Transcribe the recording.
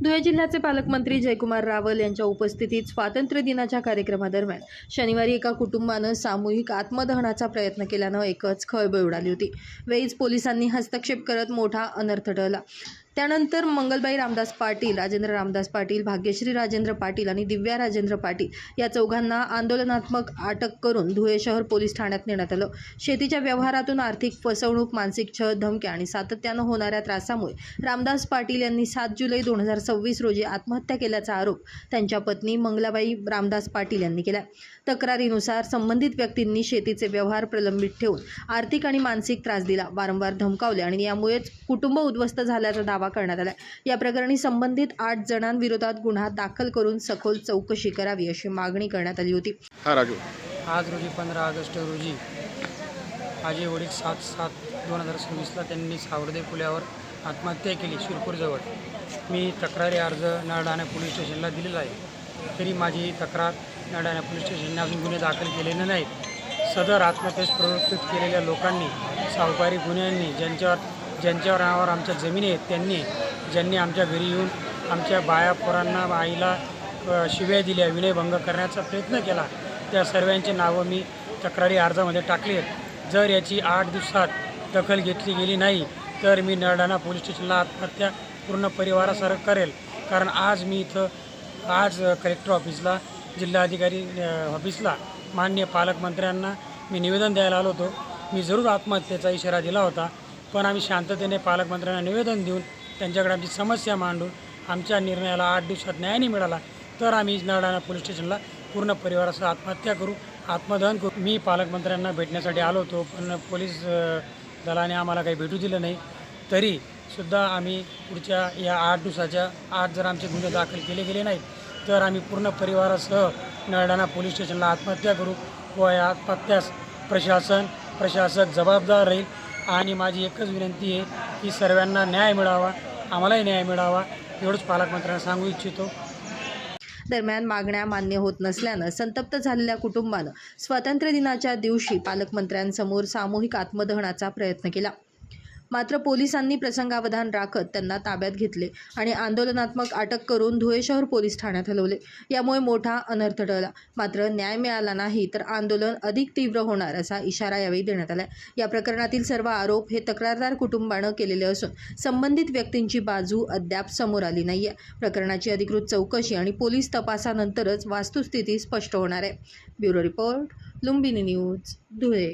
धुळे जिल्ह्याचे पालकमंत्री जयकुमार रावल यांच्या उपस्थितीत स्वातंत्र्य दिनाच्या कार्यक्रमादरम्यान शनिवारी एका कुटुंबानं सामूहिक आत्मदहनाचा प्रयत्न केल्यानं एकच खळबळ उडाली होती। वेळीच पोलिसांनी हस्तक्षेप करत मोठा अनर्थ टळला। त्यानंतर मंगलबाई रामदास पाटील, राजेंद्र रामदास पाटील, भाग्यश्री राजेंद्र पाटील आणि दिव्या राजेंद्र पाटील या चौघांना आंदोलनात्मक अटक करून धुळे शहर पोलीस ठाण्यात नेण्यात आलं। शेतीच्या व्यवहारातून आर्थिक फसवणूक, मानसिक छळ, धमक्या आणि सातत्यानं होणाऱ्या त्रासामुळे रामदास पाटील यांनी 7 जुलै 2026 रोजी आत्महत्या केल्याचा आरोप त्यांच्या पत्नी मंगलाबाई रामदास पाटील यांनी केला। तक्रारीनुसार संबंधित व्यक्तींनी शेतीचे व्यवहार प्रलंबित ठेवून आर्थिक आणि मानसिक त्रास दिला, वारंवार धमकावले आणि यामुळेच कुटुंब उद्ध्वस्त झाल्याचा दावा करण्यात आला। या प्रकरणी संबंधित 8 जणांविरोधात गुन्हा दाखल करून सखोल चौकशी करावी अशी मागणी करण्यात आली होती। आज रोजी 15 ऑगस्ट रोजी माझे वडील 7/7/2026 त्यांनी सावर्डे पुलावर आत्महत्या केली शिरपूरजवळ। मी तक्रारी अर्ज नळडाणा पोलीस स्टेशनला दिलेला आहे, तरी माझी ही तक्रार नळडाणा पोलीस स्टेशनने अजून गुन्हे दाखल केलेले नाहीत। सदर आत्महत्येस प्रवृत्त केलेल्या लोकांनी सावकारी गुन्ह्यांनी ज्यांच्यावर नावावर आमच्या जमिनी आहेत ज्यांनी आमच्या घरी येऊन आमच्या बाया पोरांना आईला शिव्या दिल्या, विनयभंग करण्याचा प्रयत्न केला, त्या सर्वांची नावं मी तक्रारी अर्जामध्ये टाकली आहेत। जर याची 8 दिवसात दखल घेतली गेली नाही तर मी नळडाणा पोलीस स्टेशनला आत्महत्या पूर्ण परिवारासह करेल। कारण आज मी इथं कलेक्टर ऑफिसला, जिल्हाधिकारी ऑफिसला माननीय पालकमंत्र्यांना मी निवेदन द्यायला आलो होतो। मी जरूर आत्महत्येचा इशारा दिला होता, पण आम्ही शांततेने पालकमंत्र्यांना निवेदन देऊन त्यांच्याकडे आमची समस्या मांडून आमच्या निर्णयाला 8 दिवसात न्याय नाही मिळाला तर आम्ही नळडाणा पोलीस स्टेशनला पूर्ण परिवारासह आत्महत्या करू, आत्मदहन करू। मी पालकमंत्र्यांना भेटण्यासाठी आलो होतो, पण पोलीस दलाने आम्हाला काही भेटू दिलं नाही। तरीसुद्धा आम्ही पुढच्या या 8 दिवसाच्या आत जर आमचे गुन्हे दाखल केले गेले नाहीत तर आम्ही पूर्ण परिवारासह नळडाणा पोलीस स्टेशनला आत्महत्या करू व या आत्महत्यास प्रशासक जबाबदार राहील। आणि माझी एकच विनंती आहे की सर्वांना न्याय मिळावा, आम्हालाही न्याय मिळावा, एवढंच पालकमंत्र्यांना सांगू इच्छितो। दरम्यान मागण्या मान्य होत नसल्यानं संतप्त झालेल्या कुटुंबानं स्वातंत्र्य दिनाच्या दिवशी पालकमंत्र्यांसमोर सामूहिक आत्मदहनाचा प्रयत्न केला। मात्र पोलिसांनी प्रसंगावधान राखत त्यांना ताब्यात घेतले आणि आंदोलनात्मक अटक करून धुळे शहर पोलीस ठाण्यात हलवले। यामुळे मोठा अनर्थ टळला। मात्र न्याय मिळाला नाही तर आंदोलन अधिक तीव्र होणार असा इशारा यावेळी देण्यात आला। या प्रकरणातील सर्व आरोप हे तक्रारदार कुटुंबानं केलेले असून संबंधित व्यक्तींची बाजू अद्याप समोर आली नाहीये। प्रकरणाची अधिकृत चौकशी आणि पोलीस तपासानंतरच वस्तुस्थिती स्पष्ट होणार आहे। Bureau report, Lumbini news, Dhule.